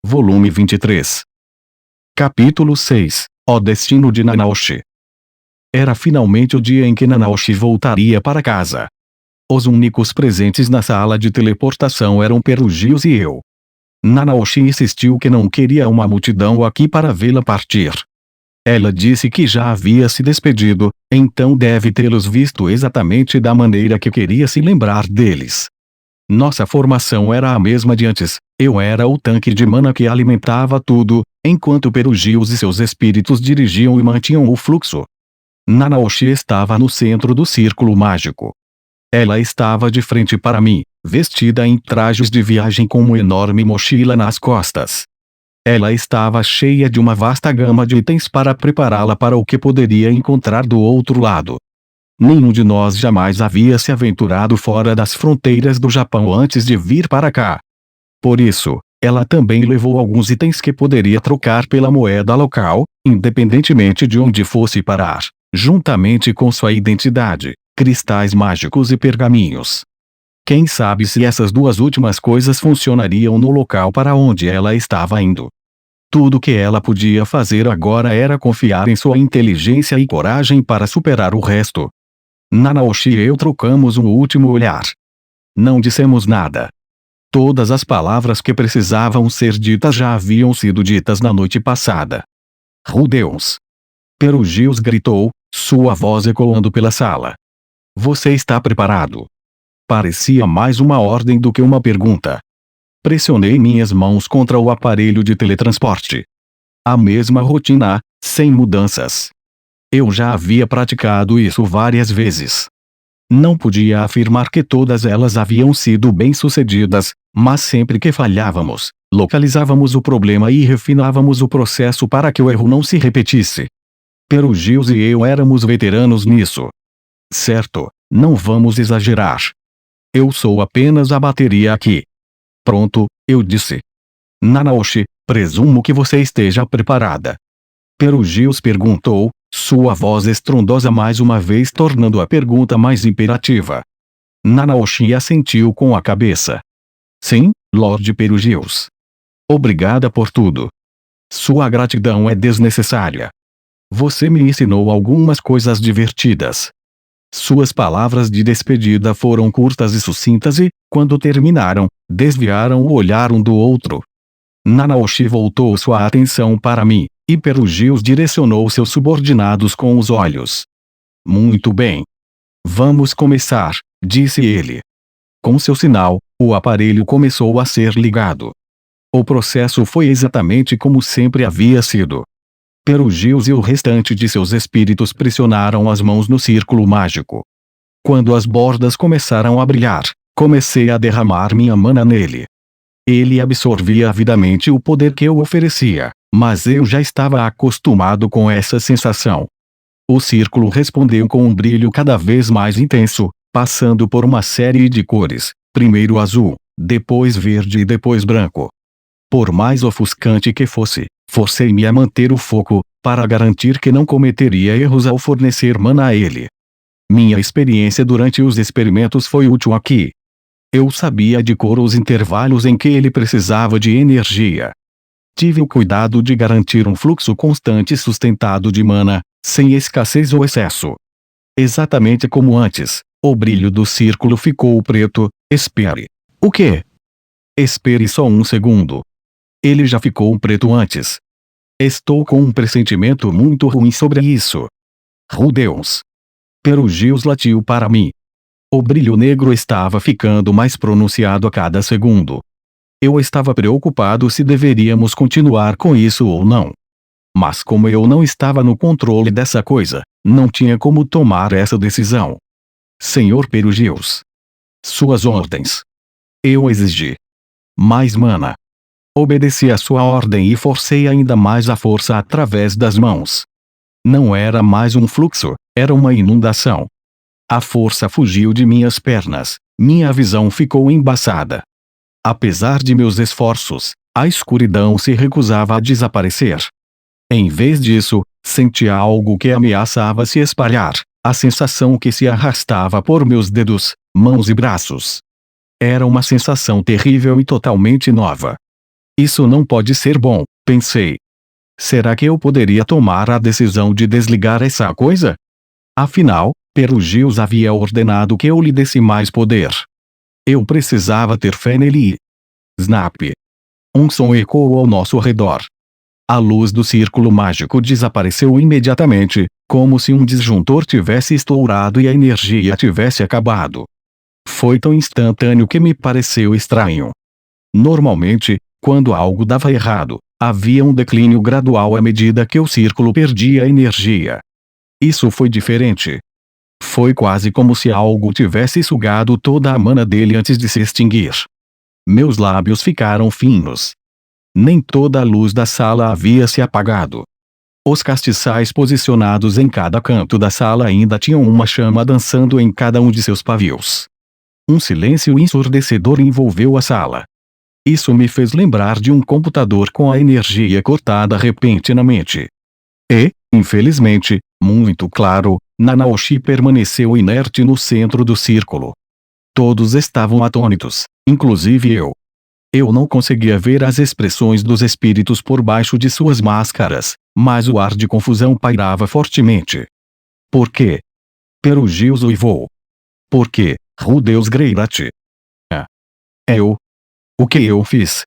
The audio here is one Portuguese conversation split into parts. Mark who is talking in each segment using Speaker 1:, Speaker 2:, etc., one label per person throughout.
Speaker 1: Volume 23. Capítulo 6. O destino de Nanaoshi. Era finalmente o dia em que Nanaoshi voltaria para casa. Os únicos presentes na sala de teleportação eram Perugios e eu. Nanaoshi insistiu que não queria uma multidão aqui para vê-la partir. Ela disse que já havia se despedido, então deve tê-los visto exatamente da maneira que queria se lembrar deles. Nossa formação era a mesma de antes. Eu era o tanque de mana que alimentava tudo, enquanto Perugios e seus espíritos dirigiam e mantinham o fluxo. Nanaoshi estava no centro do círculo mágico. Ela estava de frente para mim, vestida em trajes de viagem com uma enorme mochila nas costas. Ela estava cheia de uma vasta gama de itens para prepará-la para o que poderia encontrar do outro lado. Nenhum de nós jamais havia se aventurado fora das fronteiras do Japão antes de vir para cá. Por isso, ela também levou alguns itens que poderia trocar pela moeda local, independentemente de onde fosse parar, juntamente com sua identidade, cristais mágicos e pergaminhos. Quem sabe se essas duas últimas coisas funcionariam no local para onde ela estava indo. Tudo que ela podia fazer agora era confiar em sua inteligência e coragem para superar o resto. Nanaoshi e eu trocamos um último olhar. Não dissemos nada. Todas as palavras que precisavam ser ditas já haviam sido ditas na noite passada. Rudeus! Perugios gritou, sua voz ecoando pela sala. Você está preparado? Parecia mais uma ordem do que uma pergunta. Pressionei minhas mãos contra o aparelho de teletransporte. A mesma rotina, sem mudanças. Eu já havia praticado isso várias vezes. Não podia afirmar que todas elas haviam sido bem-sucedidas, mas sempre que falhávamos, localizávamos o problema e refinávamos o processo para que o erro não se repetisse. Perugios e eu éramos veteranos nisso. Certo, não vamos exagerar. Eu sou apenas a bateria aqui. Pronto, eu disse. Nanaoshi, presumo que você esteja preparada. Perugios perguntou, sua voz estrondosa mais uma vez tornando a pergunta mais imperativa. Nanaoshi assentiu com a cabeça. Sim, Lorde Perugios. Obrigada por tudo. Sua gratidão é desnecessária. Você me ensinou algumas coisas divertidas. Suas palavras de despedida foram curtas e sucintas e, quando terminaram, desviaram o olhar um do outro. Nanaoshi voltou sua atenção para mim, e Perugios direcionou seus subordinados com os olhos. Muito bem. Vamos começar, disse ele. Com seu sinal, o aparelho começou a ser ligado. O processo foi exatamente como sempre havia sido. Perugios e o restante de seus espíritos pressionaram as mãos no círculo mágico. Quando as bordas começaram a brilhar, comecei a derramar minha mana nele. Ele absorvia avidamente o poder que eu oferecia, mas eu já estava acostumado com essa sensação. O círculo respondeu com um brilho cada vez mais intenso, passando por uma série de cores, primeiro azul, depois verde e depois branco. Por mais ofuscante que fosse, forcei-me a manter o foco, para garantir que não cometeria erros ao fornecer mana a ele. Minha experiência durante os experimentos foi útil aqui. Eu sabia de cor os intervalos em que ele precisava de energia. Tive o cuidado de garantir um fluxo constante e sustentado de mana, sem escassez ou excesso. Exatamente como antes, o brilho do círculo ficou preto. Espere. O quê? Espere só um segundo. Ele já ficou preto antes. Estou com um pressentimento muito ruim sobre isso. Rudeus! Perugios latiu para mim. O brilho negro estava ficando mais pronunciado a cada segundo. Eu estava preocupado se deveríamos continuar com isso ou não. Mas como eu não estava no controle dessa coisa, não tinha como tomar essa decisão. Senhor Perugios. Suas ordens. Eu exigi. Mais mana. Obedeci a sua ordem e forcei ainda mais a força através das mãos. Não era mais um fluxo, era uma inundação. A força fugiu de minhas pernas, minha visão ficou embaçada. Apesar de meus esforços, a escuridão se recusava a desaparecer. Em vez disso, sentia algo que ameaçava se espalhar, a sensação que se arrastava por meus dedos, mãos e braços. Era uma sensação terrível e totalmente nova. Isso não pode ser bom, pensei. Será que eu poderia tomar a decisão de desligar essa coisa? Afinal, Perugius havia ordenado que eu lhe desse mais poder. Eu precisava ter fé nele e... Snap! Um som ecoou ao nosso redor. A luz do círculo mágico desapareceu imediatamente, como se um disjuntor tivesse estourado e a energia tivesse acabado. Foi tão instantâneo que me pareceu estranho. Normalmente, quando algo dava errado, havia um declínio gradual à medida que o círculo perdia energia. Isso foi diferente. Foi quase como se algo tivesse sugado toda a mana dele antes de se extinguir. Meus lábios ficaram finos. Nem toda a luz da sala havia se apagado. Os castiçais posicionados em cada canto da sala ainda tinham uma chama dançando em cada um de seus pavios. Um silêncio ensurdecedor envolveu a sala. Isso me fez lembrar de um computador com a energia cortada repentinamente. E, infelizmente, muito claro, Nanaoshi permaneceu inerte no centro do círculo. Todos estavam atônitos, inclusive eu. Eu não conseguia ver as expressões dos espíritos por baixo de suas máscaras, mas o ar de confusão pairava fortemente. Por quê? Perugius uivou. Por quê, Rudeus Greirat? Eu? O que eu fiz?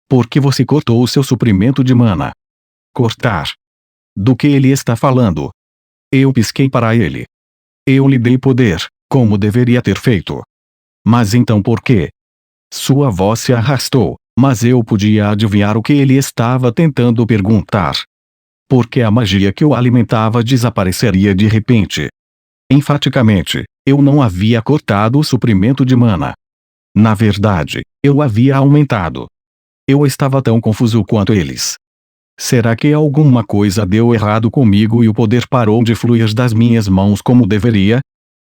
Speaker 1: Por que você cortou o seu suprimento de mana? Cortar? Do que ele está falando? Eu pisquei para ele. Eu lhe dei poder, como deveria ter feito. Mas então por quê? Sua voz se arrastou, mas eu podia adivinhar o que ele estava tentando perguntar. Porque a magia que o alimentava desapareceria de repente. Enfaticamente, eu não havia cortado o suprimento de mana. Na verdade, eu havia aumentado. Eu estava tão confuso quanto eles. Será que alguma coisa deu errado comigo e o poder parou de fluir das minhas mãos como deveria?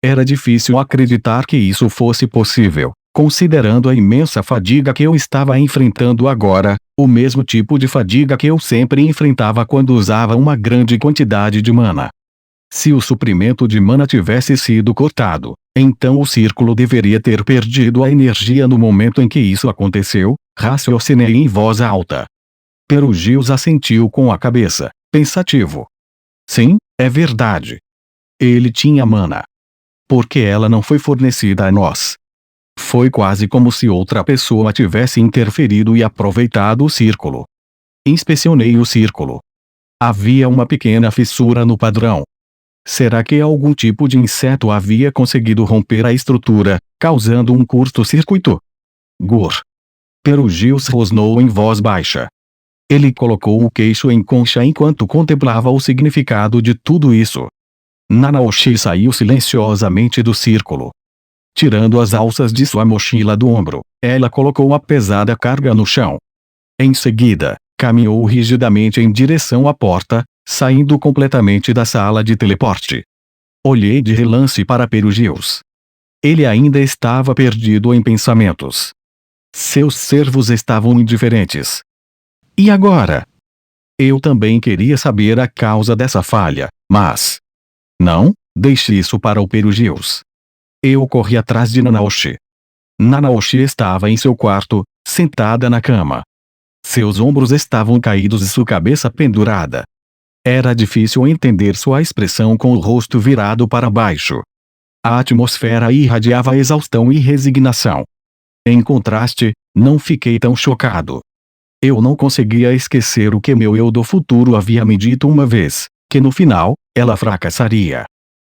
Speaker 1: Era difícil acreditar que isso fosse possível, considerando a imensa fadiga que eu estava enfrentando agora, o mesmo tipo de fadiga que eu sempre enfrentava quando usava uma grande quantidade de mana. Se o suprimento de mana tivesse sido cortado, então o círculo deveria ter perdido a energia no momento em que isso aconteceu, raciocinei em voz alta. Perugius assentiu com a cabeça, pensativo. Sim, é verdade. Ele tinha mana. Por que ela não foi fornecida a nós? Foi quase como se outra pessoa tivesse interferido e aproveitado o círculo. Inspecionei o círculo. Havia uma pequena fissura no padrão. Será que algum tipo de inseto havia conseguido romper a estrutura, causando um curto-circuito? Gur. Perugius rosnou em voz baixa. Ele colocou o queixo em concha enquanto contemplava o significado de tudo isso. Nanaoshi saiu silenciosamente do círculo. Tirando as alças de sua mochila do ombro, ela colocou a pesada carga no chão. Em seguida, caminhou rigidamente em direção à porta, saindo completamente da sala de teleporte. Olhei de relance para Perugius. Ele ainda estava perdido em pensamentos. Seus servos estavam indiferentes. E agora? Eu também queria saber a causa dessa falha, mas... Não, deixe isso para o Perugius. Eu corri atrás de Nanaoshi. Nanaoshi estava em seu quarto, sentada na cama. Seus ombros estavam caídos e sua cabeça pendurada. Era difícil entender sua expressão com o rosto virado para baixo. A atmosfera irradiava exaustão e resignação. Em contraste, não fiquei tão chocado. Eu não conseguia esquecer o que meu eu do futuro havia me dito uma vez, que no final, ela fracassaria.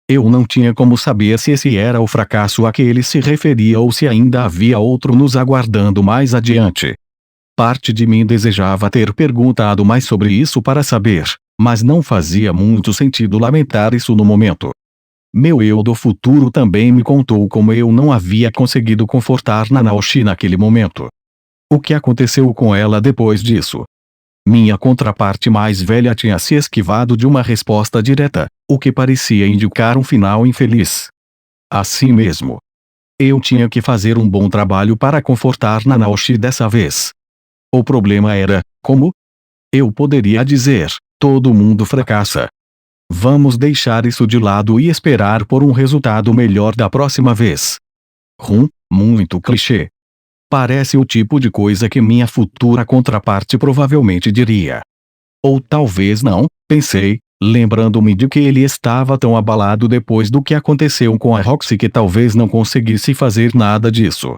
Speaker 1: Eu não tinha como saber se esse era o fracasso a que ele se referia ou se ainda havia outro nos aguardando mais adiante. Parte de mim desejava ter perguntado mais sobre isso para saber, mas não fazia muito sentido lamentar isso no momento. Meu eu do futuro também me contou como eu não havia conseguido confortar Nanaoshi naquele momento. O que aconteceu com ela depois disso? Minha contraparte mais velha tinha se esquivado de uma resposta direta, o que parecia indicar um final infeliz. Assim mesmo. Eu tinha que fazer um bom trabalho para confortar Nanaoshi dessa vez. O problema era, como? Eu poderia dizer, todo mundo fracassa. Vamos deixar isso de lado e esperar por um resultado melhor da próxima vez. Muito clichê. Parece o tipo de coisa que minha futura contraparte provavelmente diria. Ou talvez não, pensei, lembrando-me de que ele estava tão abalado depois do que aconteceu com a Roxy que talvez não conseguisse fazer nada disso.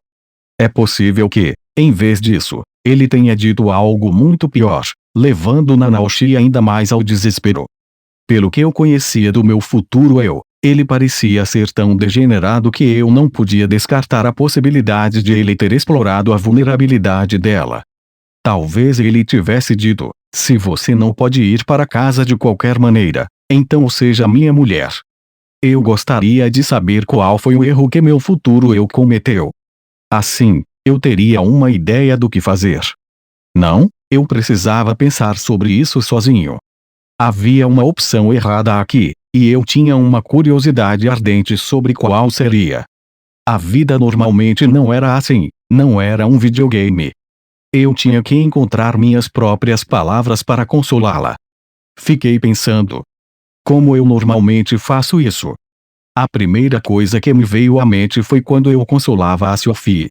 Speaker 1: É possível que, em vez disso, ele tenha dito algo muito pior, levando Nanaoshi ainda mais ao desespero. Pelo que eu conhecia do meu futuro ele parecia ser tão degenerado que eu não podia descartar a possibilidade de ele ter explorado a vulnerabilidade dela. Talvez ele tivesse dito: se você não pode ir para casa de qualquer maneira, então seja minha mulher. Eu gostaria de saber qual foi o erro que meu futuro eu cometeu. Assim, eu teria uma ideia do que fazer. Não, eu precisava pensar sobre isso sozinho. Havia uma opção errada aqui, e eu tinha uma curiosidade ardente sobre qual seria. A vida normalmente não era assim, não era um videogame. Eu tinha que encontrar minhas próprias palavras para consolá-la. Fiquei pensando. Como eu normalmente faço isso? A primeira coisa que me veio à mente foi quando eu consolava a Sophie.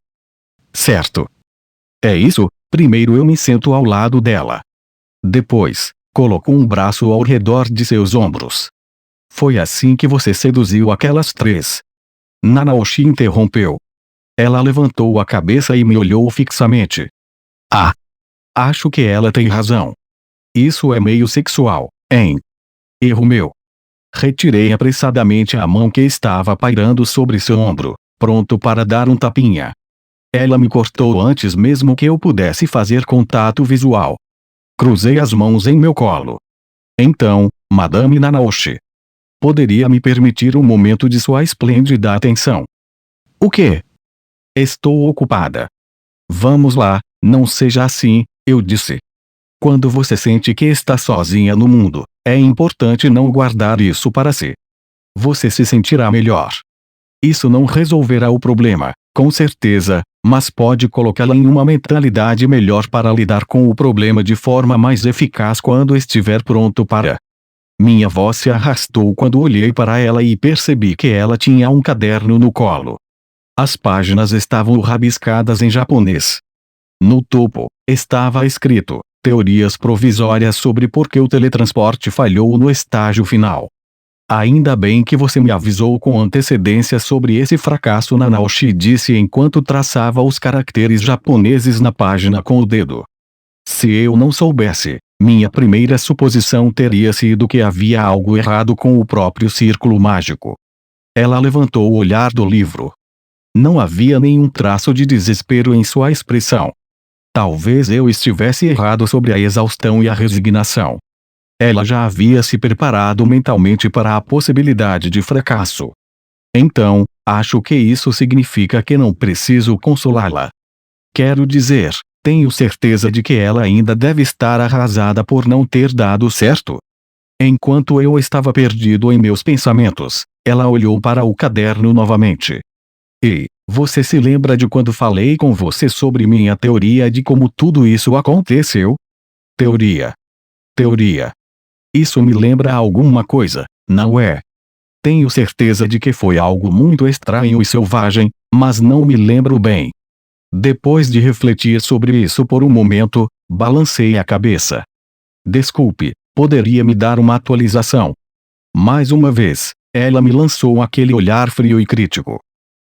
Speaker 1: Certo. É isso, primeiro eu me sento ao lado dela. Depois, coloco um braço ao redor de seus ombros. Foi assim que você seduziu aquelas 3. Nanaoshi interrompeu. Ela levantou a cabeça e me olhou fixamente. Ah! Acho que ela tem razão. Isso é meio sexual, hein? Erro meu. Retirei apressadamente a mão que estava pairando sobre seu ombro, pronto para dar um tapinha. Ela me cortou antes mesmo que eu pudesse fazer contato visual. Cruzei as mãos em meu colo. Então, Madame Nanaoshi. Poderia me permitir um momento de sua esplêndida atenção? O quê? Estou ocupada. Vamos lá, não seja assim, eu disse. Quando você sente que está sozinha no mundo, é importante não guardar isso para si. Você se sentirá melhor. Isso não resolverá o problema, com certeza, mas pode colocá-la em uma mentalidade melhor para lidar com o problema de forma mais eficaz quando estiver pronto para. Minha voz se arrastou quando olhei para ela e percebi que ela tinha um caderno no colo. As páginas estavam rabiscadas em japonês. No topo, estava escrito: teorias provisórias sobre por que o teletransporte falhou no estágio final. Ainda bem que você me avisou com antecedência sobre esse fracasso, Nanaoshi disse enquanto traçava os caracteres japoneses na página com o dedo. Se eu não soubesse, minha primeira suposição teria sido que havia algo errado com o próprio círculo mágico. Ela levantou o olhar do livro. Não havia nenhum traço de desespero em sua expressão. Talvez eu estivesse errado sobre a exaustão e a resignação. Ela já havia se preparado mentalmente para a possibilidade de fracasso. Então, acho que isso significa que não preciso consolá-la. Quero dizer, tenho certeza de que ela ainda deve estar arrasada por não ter dado certo. Enquanto eu estava perdido em meus pensamentos, ela olhou para o caderno novamente. E, você se lembra de quando falei com você sobre minha teoria de como tudo isso aconteceu? Teoria. Teoria. Isso me lembra alguma coisa, não é? Tenho certeza de que foi algo muito estranho e selvagem, mas não me lembro bem. Depois de refletir sobre isso por um momento, balancei a cabeça. Desculpe, poderia me dar uma atualização? Mais uma vez, ela me lançou aquele olhar frio e crítico.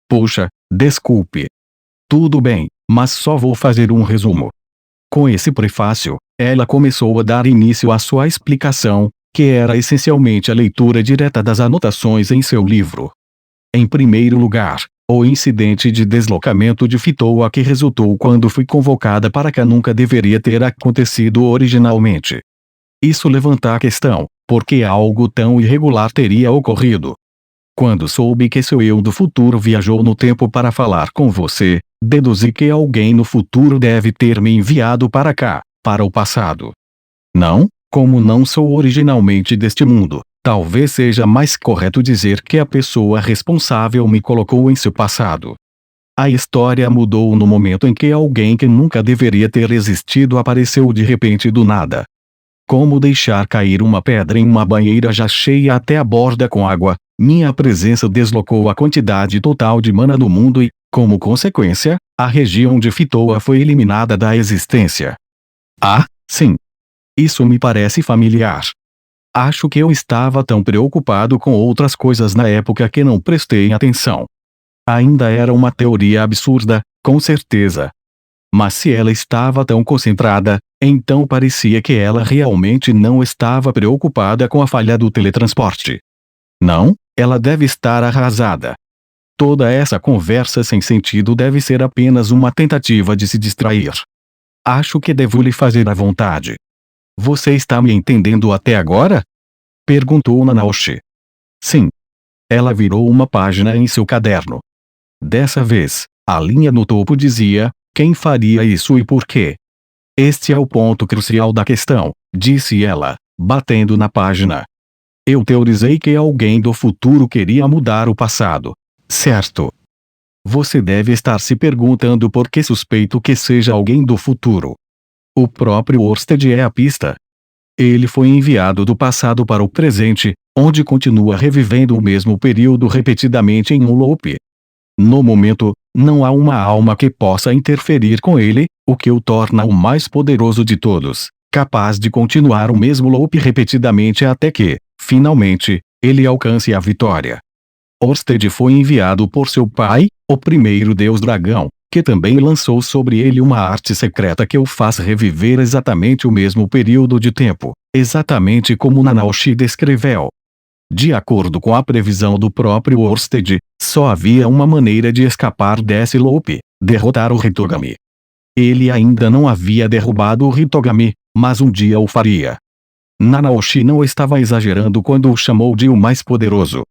Speaker 1: Puxa, desculpe. Tudo bem, mas só vou fazer um resumo. Com esse prefácio, ela começou a dar início à sua explicação, que era essencialmente a leitura direta das anotações em seu livro. Em primeiro lugar, o incidente de deslocamento de Fitoa que resultou quando fui convocada para cá nunca deveria ter acontecido originalmente. Isso levanta a questão, por que algo tão irregular teria ocorrido? Quando soube que seu eu do futuro viajou no tempo para falar com você, deduzi que alguém no futuro deve ter me enviado para cá, para o passado. Não, como não sou originalmente deste mundo, talvez seja mais correto dizer que a pessoa responsável me colocou em seu passado. A história mudou no momento em que alguém que nunca deveria ter existido apareceu de repente do nada. Como deixar cair uma pedra em uma banheira já cheia até a borda com água, minha presença deslocou a quantidade total de mana no mundo e, Como consequência, a região de Fitoa foi eliminada da existência. Ah, sim. Isso me parece familiar. Acho que eu estava tão preocupado com outras coisas na época que não prestei atenção. Ainda era uma teoria absurda, com certeza. Mas se ela estava tão concentrada, então parecia que ela realmente não estava preocupada com a falha do teletransporte. Não, ela deve estar arrasada. Toda essa conversa sem sentido deve ser apenas uma tentativa de se distrair. Acho que devo lhe fazer à vontade. Você está me entendendo até agora? Perguntou Nanaoshi. Sim. Ela virou uma página em seu caderno. Dessa vez, a linha no topo dizia: quem faria isso e por quê? Este é o ponto crucial da questão, disse ela, batendo na página. Eu teorizei que alguém do futuro queria mudar o passado. Certo. Você deve estar se perguntando por que suspeito que seja alguém do futuro. O próprio Orsted é a pista. Ele foi enviado do passado para o presente, onde continua revivendo o mesmo período repetidamente em um loop. No momento, não há uma alma que possa interferir com ele, o que o torna o mais poderoso de todos, capaz de continuar o mesmo loop repetidamente até que, finalmente, ele alcance a vitória. Orsted foi enviado por seu pai, o primeiro deus dragão, que também lançou sobre ele uma arte secreta que o faz reviver exatamente o mesmo período de tempo, exatamente como Nanaoshi descreveu. De acordo com a previsão do próprio Orsted, só havia uma maneira de escapar desse loop: derrotar o Hitogami. Ele ainda não havia derrubado o Hitogami, mas um dia o faria. Nanaoshi não estava exagerando quando o chamou de o mais poderoso.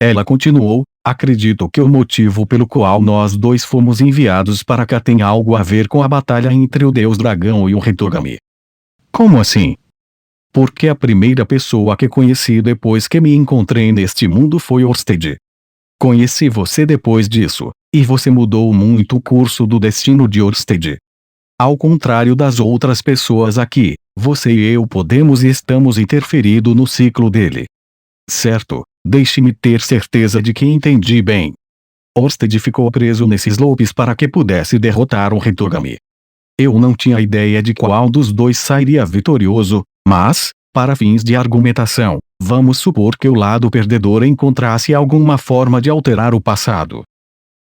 Speaker 1: Ela continuou: acredito que o motivo pelo qual nós dois fomos enviados para cá tem algo a ver com a batalha entre o Deus Dragão e o Hitogami. Como assim? Porque a primeira pessoa que conheci depois que me encontrei neste mundo foi Orsted. Conheci você depois disso, e você mudou muito o curso do destino de Orsted. Ao contrário das outras pessoas aqui, você e eu podemos e estamos interferindo no ciclo dele. Certo, deixe-me ter certeza de que entendi bem. Orsted ficou preso nesses loops para que pudesse derrotar o Hitogami. Eu não tinha ideia de qual dos dois sairia vitorioso, mas, para fins de argumentação, vamos supor que o lado perdedor encontrasse alguma forma de alterar o passado.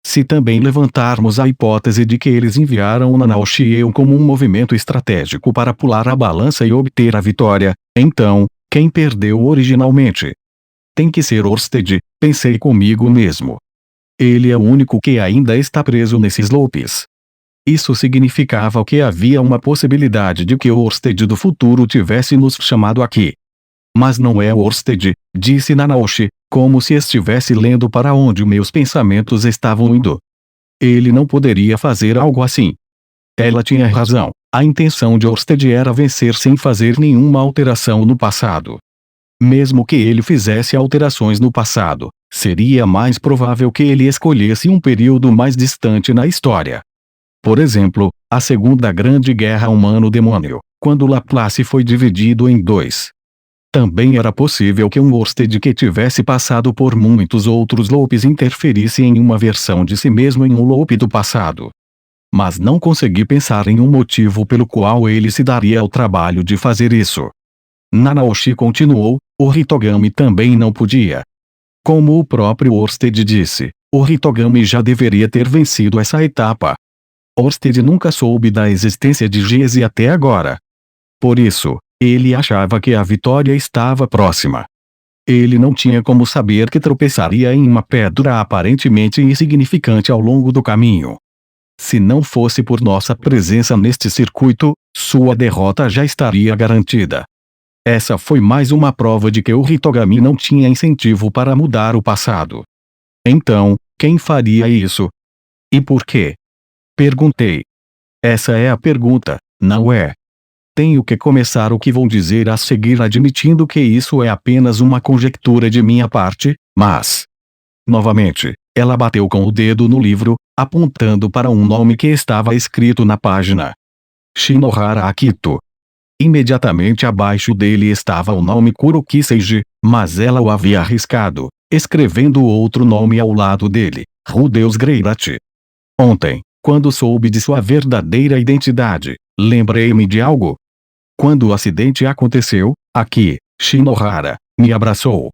Speaker 1: Se também levantarmos a hipótese de que eles enviaram o Nanaoshi e eu como um movimento estratégico para pular a balança e obter a vitória, então, quem perdeu originalmente? Tem que ser Orsted, pensei comigo mesmo. Ele é o único que ainda está preso nesses loops. Isso significava que havia uma possibilidade de que o Orsted do futuro tivesse nos chamado aqui. Mas não é o Orsted, disse Nanaoshi, como se estivesse lendo para onde meus pensamentos estavam indo. Ele não poderia fazer algo assim. Ela tinha razão, a intenção de Orsted era vencer sem fazer nenhuma alteração no passado. Mesmo que ele fizesse alterações no passado, seria mais provável que ele escolhesse um período mais distante na história. Por exemplo, a Segunda Grande Guerra Humano-Demônio, quando Laplace foi dividido em dois. Também era possível que um Orsted que tivesse passado por muitos outros loops interferisse em uma versão de si mesmo em um loop do passado. Mas não consegui pensar em um motivo pelo qual ele se daria ao trabalho de fazer isso. Nanaoshi continuou: o Hitogami também não podia. Como o próprio Orsted disse, o Hitogami já deveria ter vencido essa etapa. Orsted nunca soube da existência de Giese até agora. Por isso, ele achava que a vitória estava próxima. Ele não tinha como saber que tropeçaria em uma pedra aparentemente insignificante ao longo do caminho. Se não fosse por nossa presença neste circuito, sua derrota já estaria garantida. Essa foi mais uma prova de que o Hitogami não tinha incentivo para mudar o passado. Então, quem faria isso? E por quê? Perguntei. Essa é a pergunta, não é? Tenho que começar o que vou dizer a seguir admitindo que isso é apenas uma conjectura de minha parte, mas... Novamente, ela bateu com o dedo no livro, apontando para um nome que estava escrito na página. Shinohara Akito. Imediatamente abaixo dele estava o nome Kuroki Seiji, mas ela o havia arriscado, escrevendo outro nome ao lado dele, Rudeus Greirat. Ontem, quando soube de sua verdadeira identidade, lembrei-me de algo. Quando o acidente aconteceu, aqui, Shinohara me abraçou.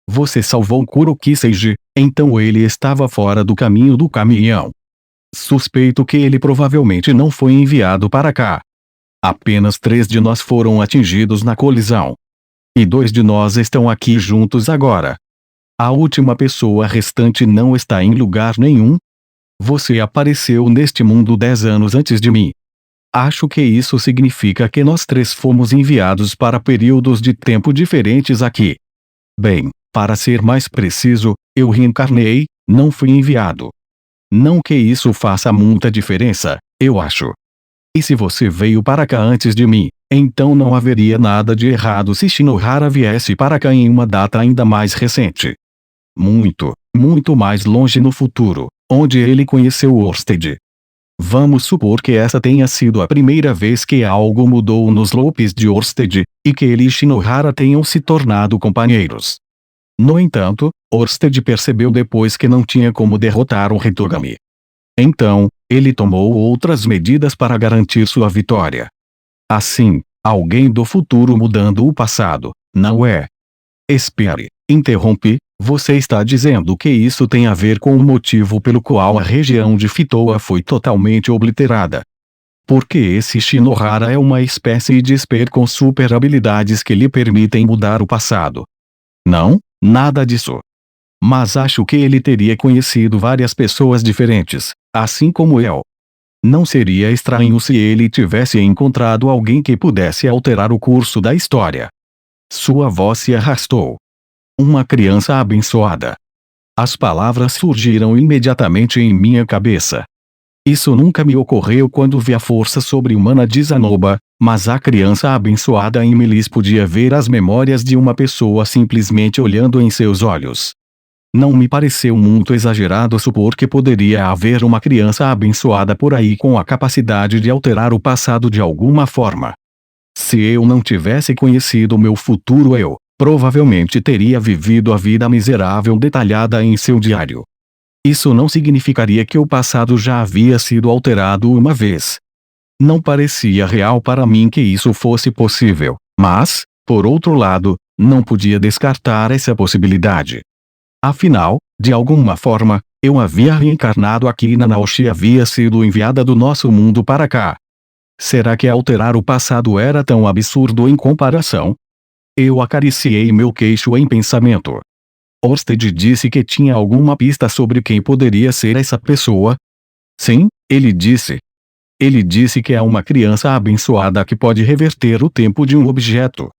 Speaker 1: Você salvou Kuroki Seiji, então ele estava fora do caminho do caminhão. Suspeito que ele provavelmente não foi enviado para cá. Apenas 3 de nós foram atingidos na colisão. E 2 de nós estão aqui juntos agora. A última pessoa restante não está em lugar nenhum. Você apareceu neste mundo 10 anos antes de mim. Acho que isso significa que nós 3 fomos enviados para períodos de tempo diferentes aqui. Bem, para ser mais preciso, eu reencarnei, não fui enviado. Não que isso faça muita diferença, eu acho. E se você veio para cá antes de mim, então não haveria nada de errado se Shinohara viesse para cá em uma data ainda mais recente. Muito, muito mais longe no futuro, onde ele conheceu Orsted. Vamos supor que essa tenha sido a primeira vez que algo mudou nos lopes de Orsted, e que ele e Shinohara tenham se tornado companheiros. No entanto, Orsted percebeu depois que não tinha como derrotar o Hitogami. Então, ele tomou outras medidas para garantir sua vitória. Assim, alguém do futuro mudando o passado, não é? Espere, interrompi, você está dizendo que isso tem a ver com o motivo pelo qual a região de Fitoa foi totalmente obliterada. Porque esse Shinohara é uma espécie de Esper com super habilidades que lhe permitem mudar o passado. Não, nada disso. Mas acho que ele teria conhecido várias pessoas diferentes, assim como eu. Não seria estranho se ele tivesse encontrado alguém que pudesse alterar o curso da história. Sua voz se arrastou. Uma criança abençoada. As palavras surgiram imediatamente em minha cabeça. Isso nunca me ocorreu quando vi a força sobre-humana de Zanoba, mas a criança abençoada em Melis podia ver as memórias de uma pessoa simplesmente olhando em seus olhos. Não me pareceu muito exagerado supor que poderia haver uma criança abençoada por aí com a capacidade de alterar o passado de alguma forma. Se eu não tivesse conhecido meu futuro eu, provavelmente teria vivido a vida miserável detalhada em seu diário. Isso não significaria que o passado já havia sido alterado uma vez. Não parecia real para mim que isso fosse possível, mas, por outro lado, não podia descartar essa possibilidade. Afinal, de alguma forma, eu havia reencarnado aqui e Naoshi havia sido enviada do nosso mundo para cá. Será que alterar o passado era tão absurdo em comparação? Eu acariciei meu queixo em pensamento. Orsted disse que tinha alguma pista sobre quem poderia ser essa pessoa? Sim, ele disse. Ele disse que é uma criança abençoada que pode reverter o tempo de um objeto.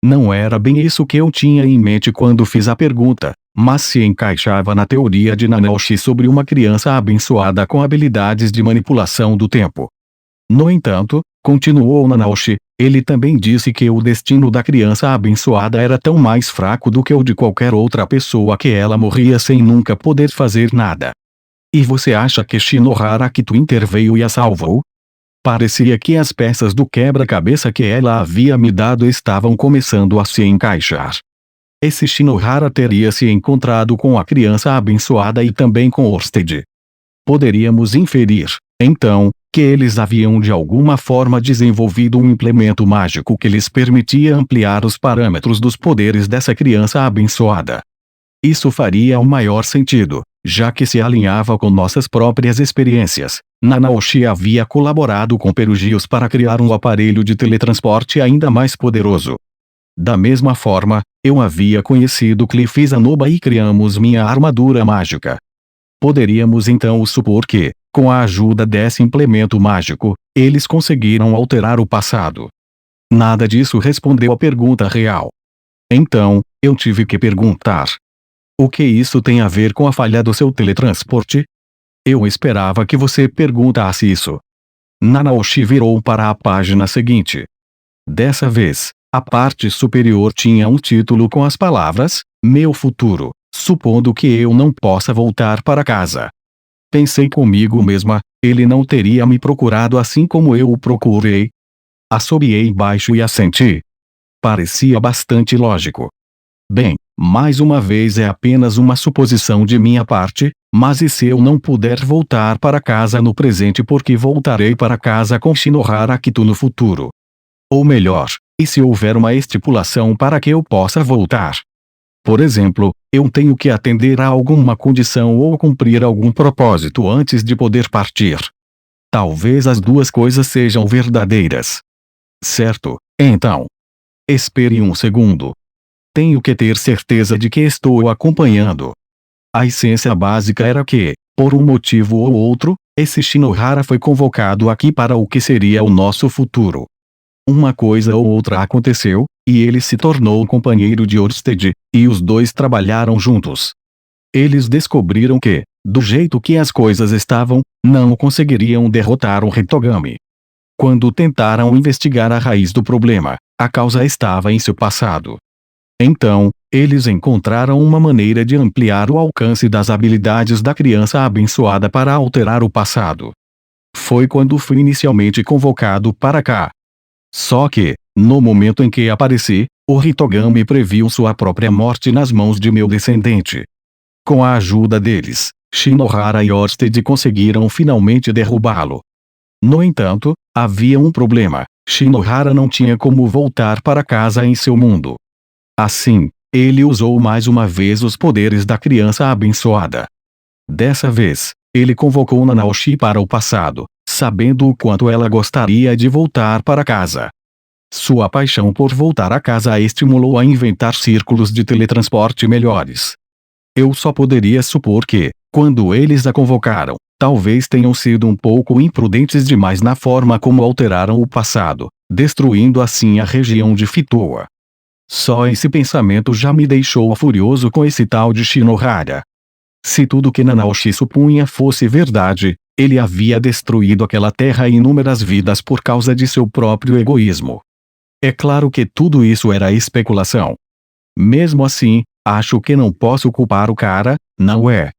Speaker 1: Não era bem isso que eu tinha em mente quando fiz a pergunta, mas se encaixava na teoria de Naoshi sobre uma criança abençoada com habilidades de manipulação do tempo. No entanto, continuou Naoshi, ele também disse que o destino da criança abençoada era tão mais fraco do que o de qualquer outra pessoa que ela morria sem nunca poder fazer nada. E você acha que Shinohara Kito interveio e a salvou? Parecia que as peças do quebra-cabeça que ela havia me dado estavam começando a se encaixar. Esse Shinohara teria se encontrado com a criança abençoada e também com Orsted. Poderíamos inferir, então, que eles haviam de alguma forma desenvolvido um implemento mágico que lhes permitia ampliar os parâmetros dos poderes dessa criança abençoada. Isso faria o maior sentido, já que se alinhava com nossas próprias experiências. Naoshi havia colaborado com Perugios para criar um aparelho de teletransporte ainda mais poderoso. Da mesma forma, eu havia conhecido Cliff Zanoba e criamos minha armadura mágica. Poderíamos então supor que, com a ajuda desse implemento mágico, eles conseguiram alterar o passado. Nada disso respondeu à pergunta real. Então, eu tive que perguntar: o que isso tem a ver com a falha do seu teletransporte? Eu esperava que você perguntasse isso. Naoshi virou para a página seguinte. Dessa vez, a parte superior tinha um título com as palavras, Meu futuro, supondo que eu não possa voltar para casa. Pensei comigo mesma, ele não teria me procurado assim como eu o procurei? Assobiei baixo e assenti. Parecia bastante lógico. Bem, mais uma vez é apenas uma suposição de minha parte, Mas e se eu não puder voltar para casa no presente porque voltarei para casa com Shinohara Akito no futuro? Ou melhor, e se houver uma estipulação para que eu possa voltar? Por exemplo, eu tenho que atender a alguma condição ou cumprir algum propósito antes de poder partir. Talvez as duas coisas sejam verdadeiras. Certo, então. Espere um segundo. Tenho que ter certeza de que estou acompanhando. A essência básica era que, por um motivo ou outro, esse Shinohara foi convocado aqui para o que seria o nosso futuro. Uma coisa ou outra aconteceu, e ele se tornou companheiro de Orsted, e os dois trabalharam juntos. Eles descobriram que, do jeito que as coisas estavam, não conseguiriam derrotar o Hitogami. Quando tentaram investigar a raiz do problema, a causa estava em seu passado. Então, eles encontraram uma maneira de ampliar o alcance das habilidades da criança abençoada para alterar o passado. Foi quando fui inicialmente convocado para cá. Só que, no momento em que apareci, o Hitogami previu sua própria morte nas mãos de meu descendente. Com a ajuda deles, Shinohara e Orsted conseguiram finalmente derrubá-lo. No entanto, havia um problema: Shinohara não tinha como voltar para casa em seu mundo. Assim, ele usou mais uma vez os poderes da criança abençoada. Dessa vez, ele convocou Nanaoshi para o passado, sabendo o quanto ela gostaria de voltar para casa. Sua paixão por voltar a casa a estimulou a inventar círculos de teletransporte melhores. Eu só poderia supor que, quando eles a convocaram, talvez tenham sido um pouco imprudentes demais na forma como alteraram o passado, destruindo assim a região de Fitoa. Só esse pensamento já me deixou furioso com esse tal de Shinohara. Se tudo que Nanaoshi supunha fosse verdade, ele havia destruído aquela terra e inúmeras vidas por causa de seu próprio egoísmo. É claro que tudo isso era especulação. Mesmo assim, acho que não posso culpar o cara, não é?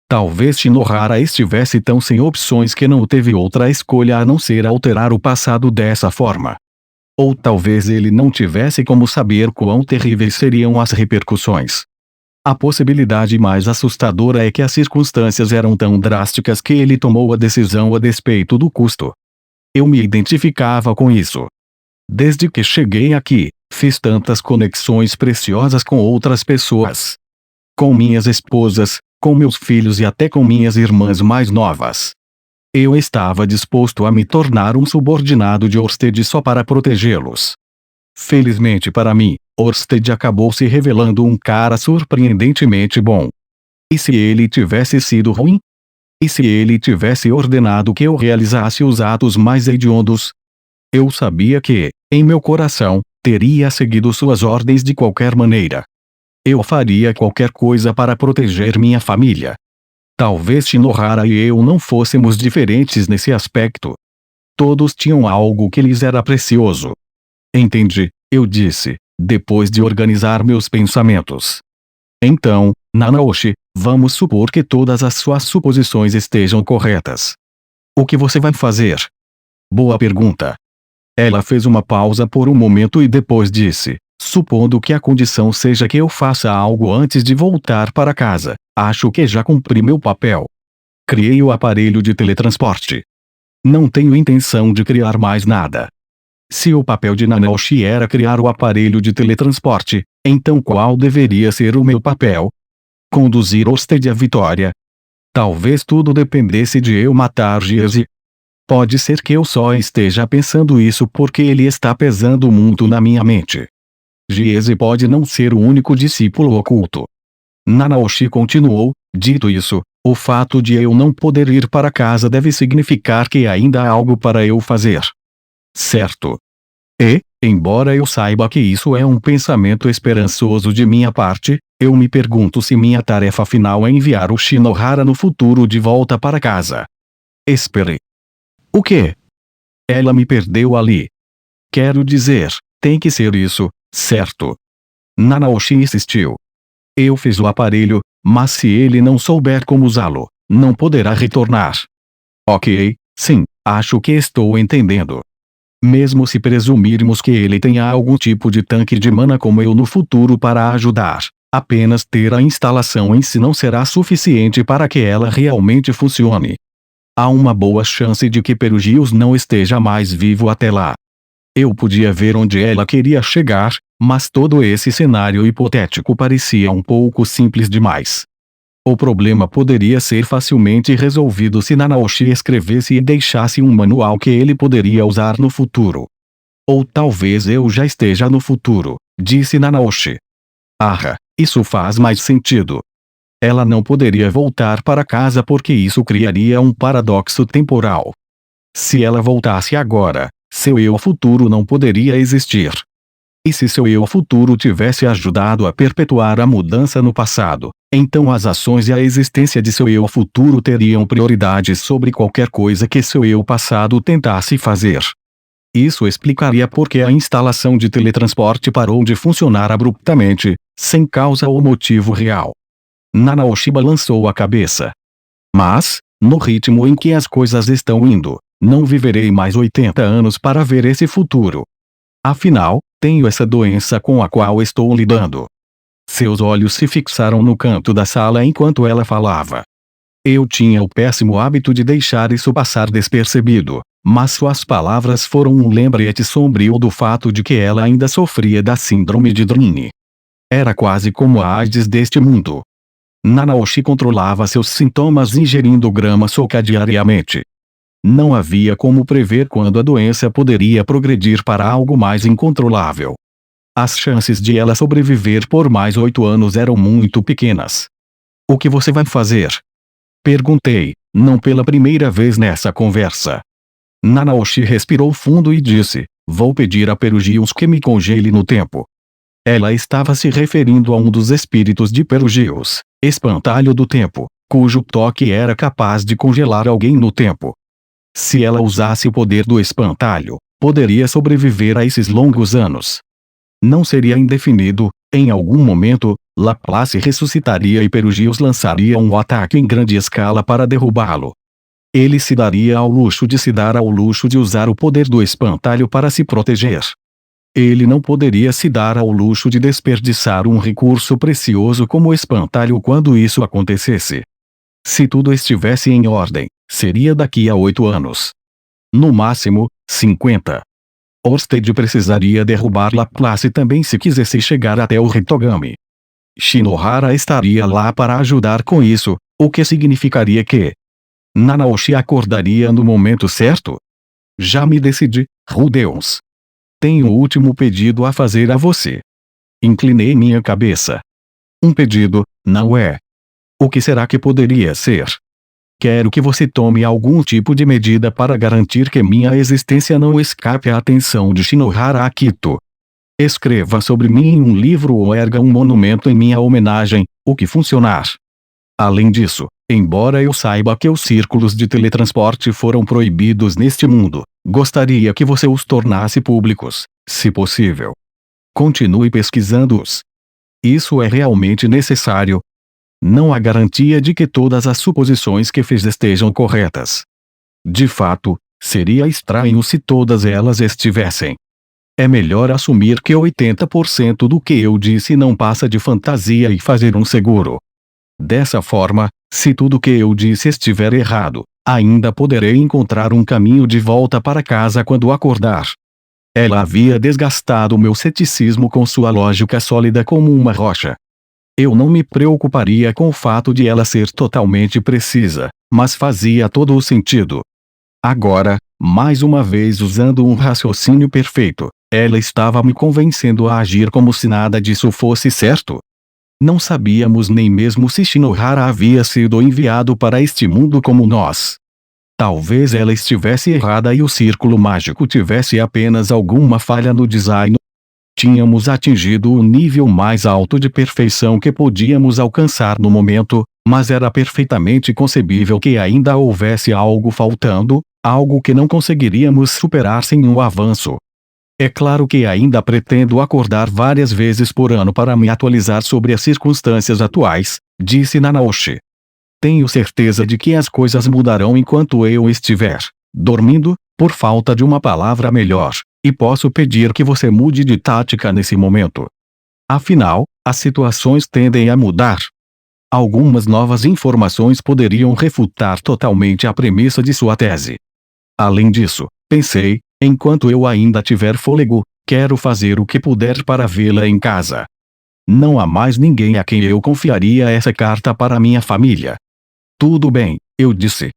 Speaker 1: Talvez Shinohara estivesse tão sem opções que não teve outra escolha a não ser alterar o passado dessa forma. Ou talvez ele não tivesse como saber quão terríveis seriam as repercussões. A possibilidade mais assustadora é que as circunstâncias eram tão drásticas que ele tomou a decisão a despeito do custo. Eu me identificava com isso. Desde que cheguei aqui, fiz tantas conexões preciosas com outras pessoas. Com minhas esposas, com meus filhos e até com minhas irmãs mais novas. Eu estava disposto a me tornar um subordinado de Orsted só para protegê-los. Felizmente para mim, Orsted acabou se revelando um cara surpreendentemente bom. E se ele tivesse sido ruim? E se ele tivesse ordenado que eu realizasse os atos mais hediondos? Eu sabia que, em meu coração, teria seguido suas ordens de qualquer maneira. Eu faria qualquer coisa para proteger minha família. Talvez Shinohara e eu não fôssemos diferentes nesse aspecto. Todos tinham algo que lhes era precioso. Entende? Eu disse, depois de organizar meus pensamentos. Então, Nanaoshi, vamos supor que todas as suas suposições estejam corretas. O que você vai fazer? Boa pergunta. Ela fez uma pausa por um momento e depois disse, supondo que a condição seja que eu faça algo antes de voltar para casa, acho que já cumpri meu papel. Criei o aparelho de teletransporte. Não tenho intenção de criar mais nada. Se o papel de Nanaoshi era criar o aparelho de teletransporte, então qual deveria ser o meu papel? Conduzir Orsted à vitória? Talvez tudo dependesse de eu matar Giese. Pode ser que eu só esteja pensando isso porque ele está pesando muito na minha mente. Giese pode não ser o único discípulo oculto. Nanaoshi continuou, dito isso, o fato de eu não poder ir para casa deve significar que ainda há algo para eu fazer. Certo. E, embora eu saiba que isso é um pensamento esperançoso de minha parte, eu me pergunto se minha tarefa final é enviar o Shinohara no futuro de volta para casa. Espere. O quê? Ela me perdeu ali. Quero dizer, tem que ser isso, certo? Nanaoshi insistiu. Eu fiz o aparelho, mas se ele não souber como usá-lo, não poderá retornar. Ok, sim, acho que estou entendendo. Mesmo se presumirmos que ele tenha algum tipo de tanque de mana como eu no futuro para ajudar, Apenas ter a instalação em si não será suficiente para que ela realmente funcione. Há uma boa chance de que Perugius não esteja mais vivo até lá. Eu podia ver onde ela queria chegar, mas todo esse cenário hipotético parecia um pouco simples demais. O problema poderia ser facilmente resolvido se Nanaoshi escrevesse e deixasse um manual que ele poderia usar no futuro. Ou talvez eu já esteja no futuro, disse Nanaoshi. Isso faz mais sentido. Ela não poderia voltar para casa porque isso criaria um paradoxo temporal. Se ela voltasse agora, seu eu futuro não poderia existir. E se seu eu futuro tivesse ajudado a perpetuar a mudança no passado, então as ações e a existência de seu eu futuro teriam prioridade sobre qualquer coisa que seu eu passado tentasse fazer. Isso explicaria por que a instalação de teletransporte parou de funcionar abruptamente, sem causa ou motivo real. Nanaoshi balançou a cabeça. Mas, no ritmo em que as coisas estão indo, não viverei mais 80 anos para ver esse futuro. Afinal, tenho essa doença com a qual estou lidando. Seus olhos se fixaram no canto da sala enquanto ela falava. Eu tinha o péssimo hábito de deixar isso passar despercebido, mas suas palavras foram um lembrete sombrio do fato de que ela ainda sofria da síndrome de Drine. Era quase como a AIDS deste mundo. Nanaoshi controlava seus sintomas ingerindo grama soca diariamente. Não havia como prever quando a doença poderia progredir para algo mais incontrolável. As chances de ela sobreviver por mais 8 anos eram muito pequenas. O que você vai fazer? Perguntei, não pela primeira vez nessa conversa. Nanaoshi respirou fundo e disse, vou pedir a Perugius que me congele no tempo. Ela estava se referindo a um dos espíritos de Perugius, espantalho do tempo, cujo toque era capaz de congelar alguém no tempo. Se ela usasse o poder do espantalho, poderia sobreviver a esses longos anos. Não seria indefinido, em algum momento, Laplace ressuscitaria e Perugius lançaria um ataque em grande escala para derrubá-lo. Ele se daria ao luxo de se dar ao luxo de usar o poder do espantalho para se proteger. Ele não poderia se dar ao luxo de desperdiçar um recurso precioso como o espantalho quando isso acontecesse. Se tudo estivesse em ordem, seria daqui a 8 anos. No máximo, 50. Orsted precisaria derrubar Laplace também se quisesse chegar até o Hitogami. Shinohara estaria lá para ajudar com isso, o que significaria que Nanaoshi acordaria no momento certo? Já me decidi, Rudeus. Tenho o último pedido a fazer a você. Inclinei minha cabeça. Um pedido, não é? O que será que poderia ser? Quero que você tome algum tipo de medida para garantir que minha existência não escape à atenção de Shinohara Akito. Escreva sobre mim em um livro ou erga um monumento em minha homenagem, o que funcionar. Além disso, embora eu saiba que os círculos de teletransporte foram proibidos neste mundo, gostaria que você os tornasse públicos, se possível. Continue pesquisando-os. Isso é realmente necessário. Não há garantia de que todas as suposições que fez estejam corretas. De fato, seria estranho se todas elas estivessem. É melhor assumir que 80% do que eu disse não passa de fantasia e fazer um seguro. Dessa forma, se tudo que eu disse estiver errado, ainda poderei encontrar um caminho de volta para casa quando acordar. Ela havia desgastado meu ceticismo com sua lógica sólida como uma rocha. Eu não me preocuparia com o fato de ela ser totalmente precisa, mas fazia todo o sentido. Agora, mais uma vez usando um raciocínio perfeito, ela estava me convencendo a agir como se nada disso fosse certo. Não sabíamos nem mesmo se Shinohara havia sido enviado para este mundo como nós. Talvez ela estivesse errada e o círculo mágico tivesse apenas alguma falha no design. Tínhamos atingido o nível mais alto de perfeição que podíamos alcançar no momento, mas era perfeitamente concebível que ainda houvesse algo faltando, algo que não conseguiríamos superar sem um avanço. É claro que ainda pretendo acordar várias vezes por ano para me atualizar sobre as circunstâncias atuais, disse Nanaoshi. Tenho certeza de que as coisas mudarão enquanto eu estiver dormindo, por falta de uma palavra melhor, e posso pedir que você mude de tática nesse momento. Afinal, as situações tendem a mudar. Algumas novas informações poderiam refutar totalmente a premissa de sua tese. Além disso, pensei, enquanto eu ainda tiver fôlego, quero fazer o que puder para vê-la em casa. Não há mais ninguém a quem eu confiaria essa carta para minha família. Tudo bem, eu disse.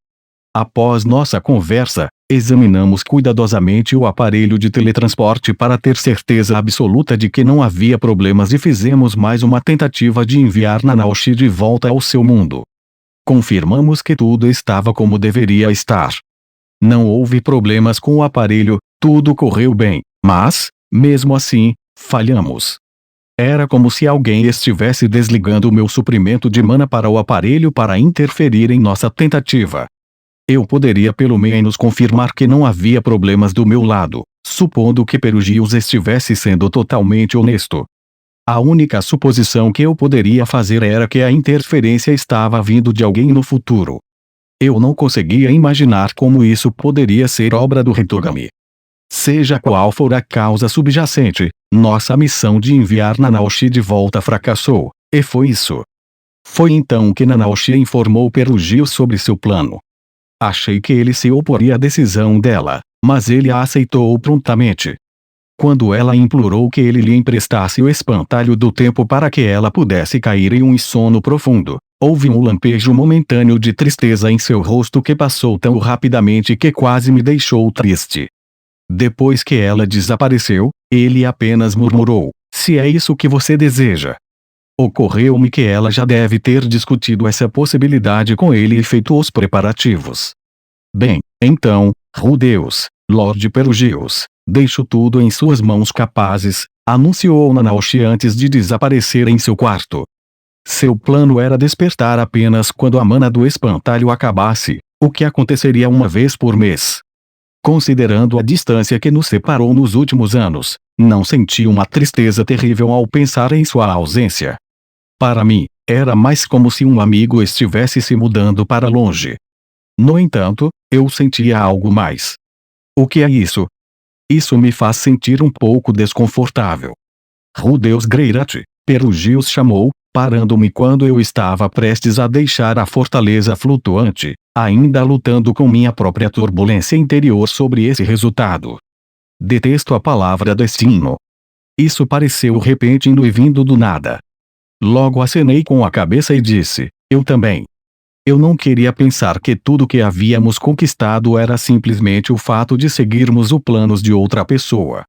Speaker 1: Após nossa conversa, examinamos cuidadosamente o aparelho de teletransporte para ter certeza absoluta de que não havia problemas e fizemos mais uma tentativa de enviar Nanaoshi de volta ao seu mundo. Confirmamos que tudo estava como deveria estar. Não houve problemas com o aparelho, tudo correu bem, mas, mesmo assim, falhamos. Era como se alguém estivesse desligando o meu suprimento de mana para o aparelho para interferir em nossa tentativa. Eu poderia pelo menos confirmar que não havia problemas do meu lado, supondo que Perugius estivesse sendo totalmente honesto. A única suposição que eu poderia fazer era que a interferência estava vindo de alguém no futuro. Eu não conseguia imaginar como isso poderia ser obra do Hitogami. Seja qual for a causa subjacente, nossa missão de enviar Nanaoshi de volta fracassou, e foi isso. Foi então que Nanaoshi informou Perugius sobre seu plano. Achei que ele se oporia à decisão dela, mas ele a aceitou prontamente. Quando ela implorou que ele lhe emprestasse o espantalho do tempo para que ela pudesse cair em um sono profundo, houve um lampejo momentâneo de tristeza em seu rosto que passou tão rapidamente que quase me deixou triste. Depois que ela desapareceu, ele apenas murmurou: "Se é isso que você deseja." Ocorreu-me que ela já deve ter discutido essa possibilidade com ele e feito os preparativos. Bem, então, Rudeus, Lord Perugius, deixo tudo em suas mãos capazes, anunciou Nanaoshi antes de desaparecer em seu quarto. Seu plano era despertar apenas quando a mana do espantalho acabasse, o que aconteceria uma vez por mês. Considerando a distância que nos separou nos últimos anos, não senti uma tristeza terrível ao pensar em sua ausência. Para mim, era mais como se um amigo estivesse se mudando para longe. No entanto, eu sentia algo mais. O que é isso? Isso me faz sentir um pouco desconfortável. Rudeus Greirat, Perugius chamou, parando-me quando eu estava prestes a deixar a fortaleza flutuante, ainda lutando com minha própria turbulência interior sobre esse resultado. Detesto a palavra destino. Isso pareceu repentino e vindo do nada. Logo acenei com a cabeça e disse: eu também. Eu não queria pensar que tudo que havíamos conquistado era simplesmente o fato de seguirmos os planos de outra pessoa.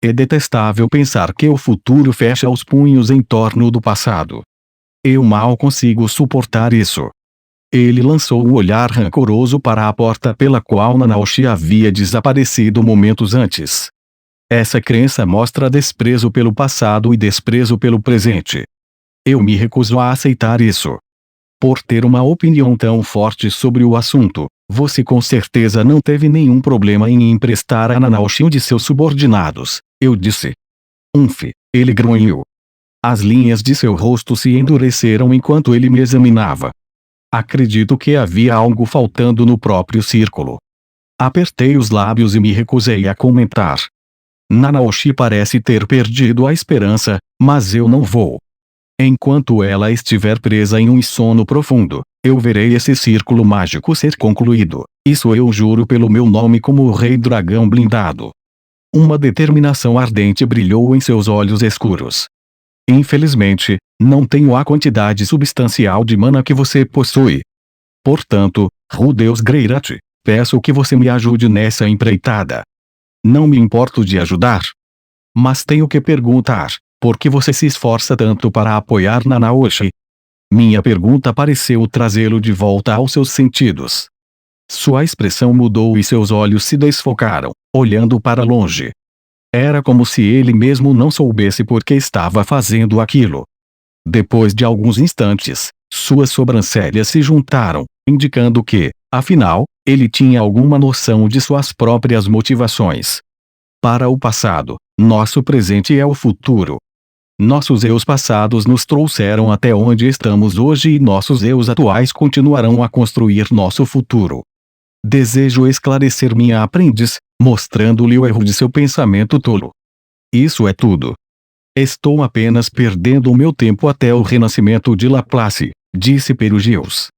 Speaker 1: É detestável pensar que o futuro fecha os punhos em torno do passado. Eu mal consigo suportar isso. Ele lançou um olhar rancoroso para a porta pela qual Nanaoshi havia desaparecido momentos antes. Essa crença mostra desprezo pelo passado e desprezo pelo presente. Eu me recuso a aceitar isso. Por ter uma opinião tão forte sobre o assunto, você com certeza não teve nenhum problema em emprestar a Nanaoshi um de seus subordinados, eu disse. Ele grunhiu. As linhas de seu rosto se endureceram enquanto ele me examinava. Acredito que havia algo faltando no próprio círculo. Apertei os lábios e me recusei a comentar. Nanaoshi parece ter perdido a esperança, mas eu não vou. Enquanto ela estiver presa em um sono profundo, eu verei esse círculo mágico ser concluído. Isso eu juro pelo meu nome como o Rei Dragão Blindado. Uma determinação ardente brilhou em seus olhos escuros. Infelizmente, não tenho a quantidade substancial de mana que você possui. Portanto, Rudeus Greirat, peço que você me ajude nessa empreitada. Não me importo de ajudar. Mas tenho que perguntar: por que você se esforça tanto para apoiar Nanaoshi? Minha pergunta pareceu trazê-lo de volta aos seus sentidos. Sua expressão mudou e seus olhos se desfocaram, olhando para longe. Era como se ele mesmo não soubesse por que estava fazendo aquilo. Depois de alguns instantes, suas sobrancelhas se juntaram, indicando que, afinal, ele tinha alguma noção de suas próprias motivações. Para o passado, nosso presente é o futuro. Nossos eus passados nos trouxeram até onde estamos hoje e nossos eus atuais continuarão a construir nosso futuro. Desejo esclarecer minha aprendiz, mostrando-lhe o erro de seu pensamento tolo. Isso é tudo. Estou apenas perdendo o meu tempo até o renascimento de Laplace, disse Perugius.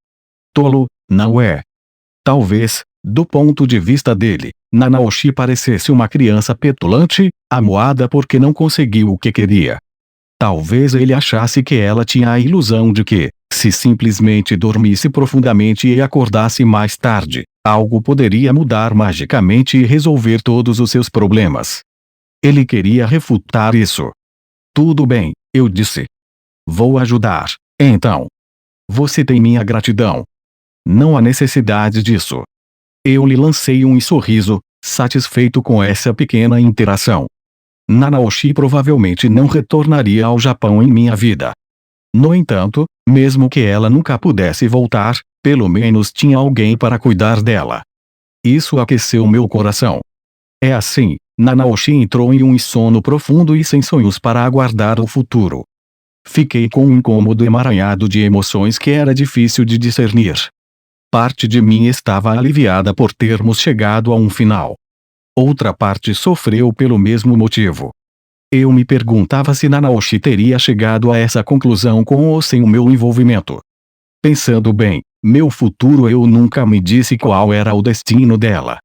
Speaker 1: Tolo, não é? Talvez, do ponto de vista dele, Nanaoshi parecesse uma criança petulante, amuada porque não conseguiu o que queria. Talvez ele achasse que ela tinha a ilusão de que, se simplesmente dormisse profundamente e acordasse mais tarde, algo poderia mudar magicamente e resolver todos os seus problemas. Ele queria refutar isso. Tudo bem, eu disse. Vou ajudar, então. Você tem minha gratidão. Não há necessidade disso. Eu lhe lancei um sorriso, satisfeito com essa pequena interação. Nanaoshi provavelmente não retornaria ao Japão em minha vida. No entanto, mesmo que ela nunca pudesse voltar, pelo menos tinha alguém para cuidar dela. Isso aqueceu meu coração. É assim, Nanaoshi entrou em um sono profundo e sem sonhos para aguardar o futuro. Fiquei com um incômodo emaranhado de emoções que era difícil de discernir. Parte de mim estava aliviada por termos chegado a um final. Outra parte sofreu pelo mesmo motivo. Eu me perguntava se Nanaoshi teria chegado a essa conclusão com ou sem o meu envolvimento. Pensando bem, meu futuro eu nunca me disse qual era o destino dela.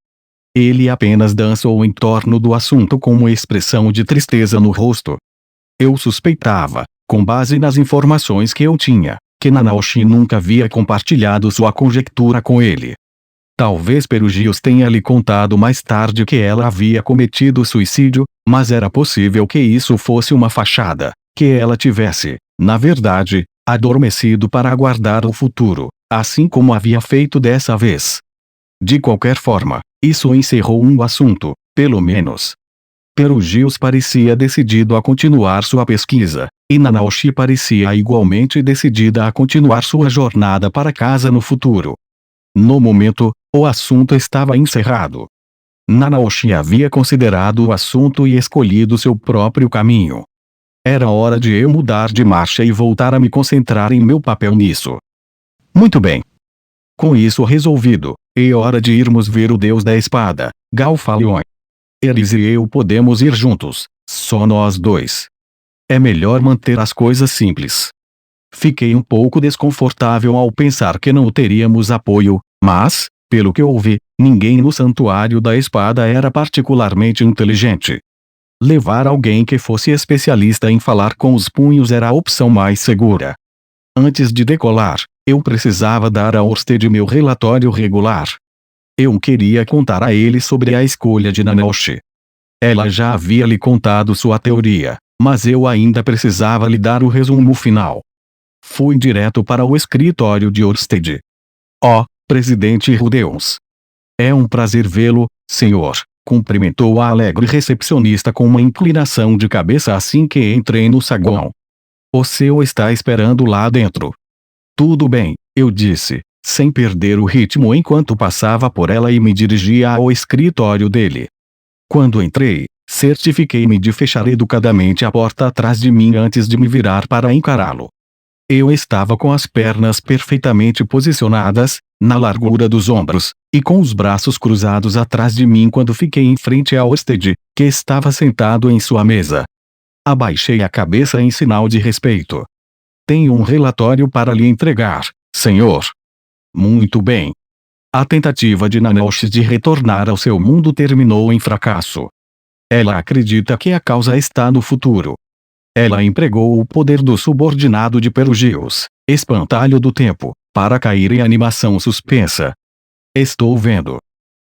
Speaker 1: Ele apenas dançou em torno do assunto com uma expressão de tristeza no rosto. Eu suspeitava, com base nas informações que eu tinha, que Nanaoshi nunca havia compartilhado sua conjectura com ele. Talvez Perugius tenha lhe contado mais tarde que ela havia cometido suicídio, mas era possível que isso fosse uma fachada, que ela tivesse, na verdade, adormecido para aguardar o futuro, assim como havia feito dessa vez. De qualquer forma, isso encerrou um assunto, pelo menos. Perugius parecia decidido a continuar sua pesquisa, e Nanaoshi parecia igualmente decidida a continuar sua jornada para casa no futuro. No momento, o assunto estava encerrado. Nanaoshi havia considerado o assunto e escolhido seu próprio caminho. Era hora de eu mudar de marcha e voltar a me concentrar em meu papel nisso. Muito bem. Com isso resolvido, é hora de irmos ver o Deus da Espada, Galfalion. Eles e eu podemos ir juntos, só nós dois. É melhor manter as coisas simples. Fiquei um pouco desconfortável ao pensar que não teríamos apoio, mas, pelo que ouvi, ninguém no Santuário da Espada era particularmente inteligente. Levar alguém que fosse especialista em falar com os punhos era a opção mais segura. Antes de decolar, eu precisava dar a Orsted meu relatório regular. Eu queria contar a ele sobre a escolha de Nanaoshi. Ela já havia lhe contado sua teoria, mas eu ainda precisava lhe dar o resumo final. Fui direto para o escritório de Orsted. Oh, presidente Rudeus. É um prazer vê-lo, senhor, cumprimentou a alegre recepcionista com uma inclinação de cabeça assim que entrei no saguão. O seu está esperando lá dentro. Tudo bem, eu disse, sem perder o ritmo enquanto passava por ela e me dirigia ao escritório dele. Quando entrei, certifiquei-me de fechar educadamente a porta atrás de mim antes de me virar para encará-lo. Eu estava com as pernas perfeitamente posicionadas, na largura dos ombros, e com os braços cruzados atrás de mim quando fiquei em frente a Orsted, que estava sentado em sua mesa. Abaixei a cabeça em sinal de respeito. Tenho um relatório para lhe entregar, senhor. Muito bem. A tentativa de Nanaoshi de retornar ao seu mundo terminou em fracasso. Ela acredita que a causa está no futuro. Ela empregou o poder do subordinado de Perugius, espantalho do tempo, para cair em animação suspensa. Estou vendo.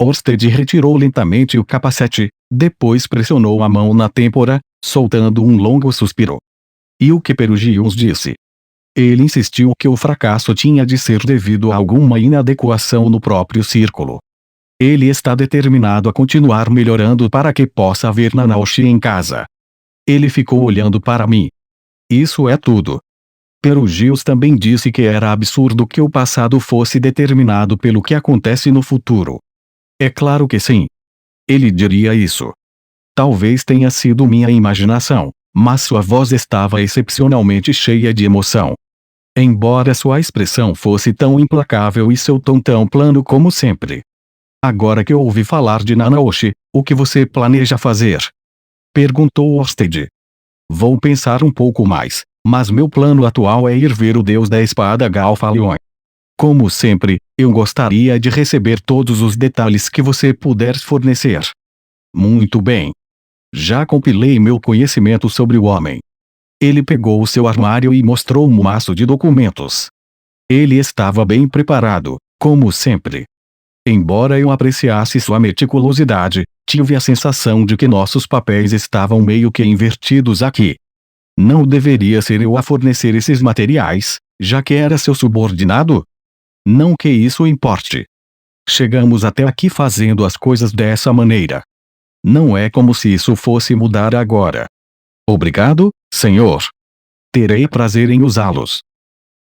Speaker 1: Orsted retirou lentamente o capacete, depois pressionou a mão na têmpora, soltando um longo suspiro. E o que Perugius disse? Ele insistiu que o fracasso tinha de ser devido a alguma inadequação no próprio círculo. Ele está determinado a continuar melhorando para que possa ver Nanaoshi em casa. Ele ficou olhando para mim. Isso é tudo. Perugius também disse que era absurdo que o passado fosse determinado pelo que acontece no futuro. É claro que sim. Ele diria isso. Talvez tenha sido minha imaginação, mas sua voz estava excepcionalmente cheia de emoção. Embora sua expressão fosse tão implacável e seu tom tão plano como sempre. Agora que ouvi falar de Nanaoshi, o que você planeja fazer? Perguntou Orsted. Vou pensar um pouco mais, mas meu plano atual é ir ver o deus da espada Galfalion. Como sempre, eu gostaria de receber todos os detalhes que você puder fornecer. Muito bem. Já compilei meu conhecimento sobre o homem. Ele pegou o seu armário e mostrou um maço de documentos. Ele estava bem preparado, como sempre. Embora eu apreciasse sua meticulosidade, tive a sensação de que nossos papéis estavam meio que invertidos aqui. Não deveria ser eu a fornecer esses materiais, já que era seu subordinado? Não que isso importe. Chegamos até aqui fazendo as coisas dessa maneira. Não é como se isso fosse mudar agora. Obrigado, senhor. Terei prazer em usá-los.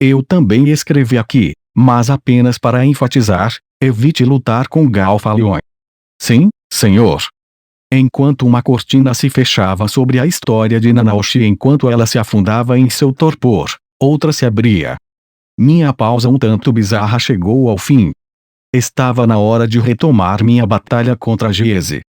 Speaker 1: Eu também escrevi aqui, mas apenas para enfatizar, evite lutar com Galfalion. Sim, senhor. Enquanto uma cortina se fechava sobre a história de Nanaoshi enquanto ela se afundava em seu torpor, outra se abria. Minha pausa um tanto bizarra chegou ao fim. Estava na hora de retomar minha batalha contra Giese.